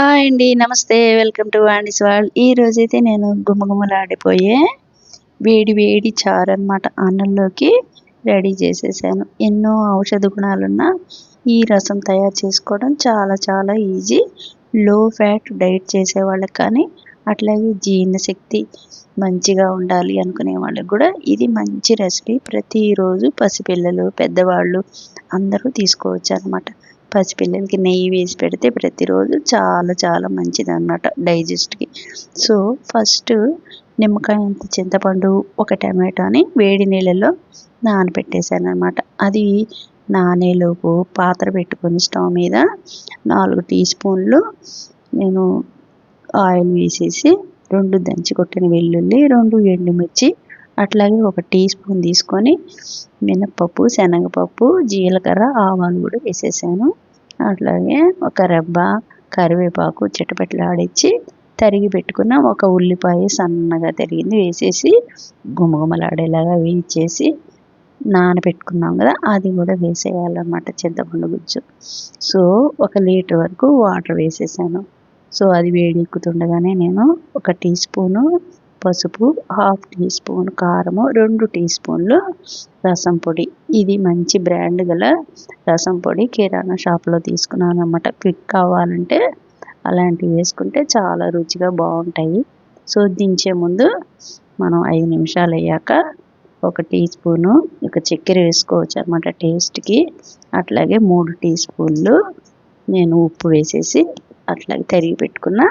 Hi అండి. నమస్తే. Welcome to వాండీస్ వరల్డ్. ఈరోజైతే నేను గుమగుమలాడిపోయే వేడి వేడి చారనమాట అన్నంలోకి రెడీ చేసేసాను. ఎన్నో ఔషధ గుణాలున్న ఈ రసం తయారు చేసుకోవడం చాలా చాలా ఈజీ. లో ఫ్యాట్ డైట్ చేసేవాళ్ళకి కానీ, అట్లాగే జీర్ణశక్తి మంచిగా ఉండాలి అనుకునే వాళ్ళకి కూడా ఇది మంచి రెసిపీ. ప్రతిరోజు పసిపిల్లలు, పెద్దవాళ్ళు అందరూ తీసుకోవచ్చనమాట. పసిపిల్లలకి నెయ్యి వేసి పెడితే ప్రతిరోజు చాలా చాలా మంచిదన్నమాట డైజెస్ట్‌కి. సో, ఫస్ట్ నిమ్మకాయ అంత చింతపండు, ఒక టమాటాని వేడి నీళ్ళలో నానబెట్టేసాననమాట. అది నానేలోపు పాత్ర పెట్టుకొని స్టవ్ మీద 4 టీ స్పూన్లు నేను ఆయిల్ వేసేసి 2 దంచి కొట్టిన వెల్లుల్లి, 2 ఎండుమిర్చి, అట్లాగే ఒక టీ స్పూన్ తీసుకొని మినపప్పు, శనగపప్పు, జీలకర్ర, ఆవాలు కూడా వేసేసాను. అట్లాగే ఒక రెబ్బ కరివేపాకు చిటపటలాడించి తరిగి పెట్టుకున్న ఒక ఉల్లిపాయ సన్నగా తరిగింది వేసేసి గుమగుమలాడేలాగా వేయించేసి నానబెట్టుకున్నాం కదా, అది కూడా వేసేయాలన్నమాట చింతపండు గుజ్జు. సో, 1 లీటర్ వరకు వాటర్ వేసేసాను. సో, అది వేడెక్కుతుండగానే నేను ఒక టీ స్పూను పసుపు, హాఫ్ టీ స్పూన్ కారము, 2 టీ స్పూన్లు రసం పొడి. ఇది మంచి బ్రాండ్ గల రసం పొడి కిరాణా షాప్లో తీసుకున్నాను అన్నమాట. క్విక్ కావాలంటే అలాంటివి వేసుకుంటే చాలా రుచిగా బాగుంటాయి. సో, దించే ముందు మనం 5 నిమిషాలు అయ్యాక ఒక టీ స్పూను చక్కెర వేసుకోవచ్చు అన్నమాట టేస్ట్కి. అట్లాగే 3 టీ స్పూన్లు నేను ఉప్పు వేసేసి అట్లాగే తరిగి పెట్టుకున్న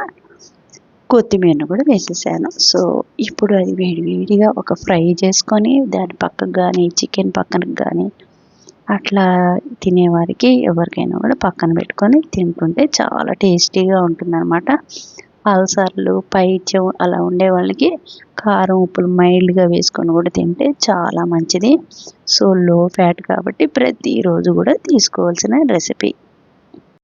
కొత్తిమీరను కూడా వేసేసాను. సో, ఇప్పుడు అది వేడివేడిగా ఒక ఫ్రై చేసుకొని దాని పక్కకు కానీ, చికెన్ పక్కనకు కానీ అట్లా తినేవారికి ఎవరికైనా కూడా పక్కన పెట్టుకొని తింటుంటే చాలా టేస్టీగా ఉంటుందన్నమాట. అల్సర్లు, పైత్యం అలా ఉండే వాళ్ళకి కారం, ఉప్పులు మైల్డ్గా వేసుకొని కూడా తింటే చాలా మంచిది. సో, లో ఫ్యాట్ కాబట్టి ప్రతిరోజు కూడా తీసుకోవాల్సిన రెసిపీ.